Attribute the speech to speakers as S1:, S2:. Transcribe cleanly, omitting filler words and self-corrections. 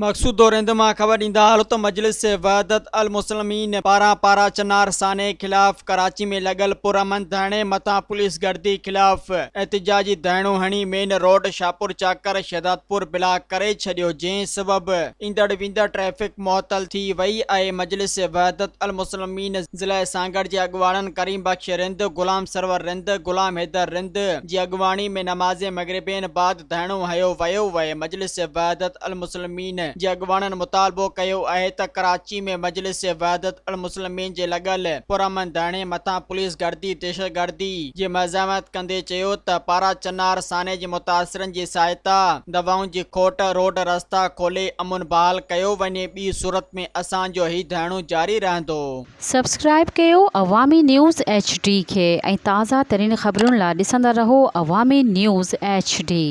S1: मकसूद दौरेंद मां खबर ॾींदा हलो त मजलिस वहदत अल मुस्लिमीन पारा चनार साने खिलाफ कराची में लगल पुरअमन धरणे मथा पुलिस गर्दी खिलाफ एहतजाजी धरणो हणी मेन रोड शाहपुर चाकर शहदादपुर ब्लॉक करे छॾियो, जंहिं सबब ईंदड़ वींदड़ ट्रैफिक मुअतल थी वई आहे। मजलिस वहदत अल मुस्लिमीन ज़िला सांगड़ जे अॻवाननि करीम बख्श रिंद, गुलाम सरवर रिंद, गुलाम हैदर रिंद जी अॻवानी में नमाज़ मगरिबेन बाद धरणो हयो वयो वए। मजलिस वहदत अल मुस्लिमीन जे अॻवाननि मुतालबो कयो आहे त कराची में मजलिस वहदत अल मुस्लिमीन जे लॻल पुरअमन धरणे मथां पुलिस गर्दी दहशतगर्दी जी मज़ामत कंदे चयो त पारा चनार साने जे मुतासिरनि जी सहायता दवाउनि जी खोट रोड रस्ता खोले अमुन बहाल कयो वञे, ॿी सूरत में असांजो ही धरणो जारी रहंदो।
S2: सब्सक्राइब कयो अवामी न्यूज़ HD खे ऐं ताज़ा तरीन ख़बरुनि लाइ ॾिसंदा रहो अवामी न्यूज़ HD।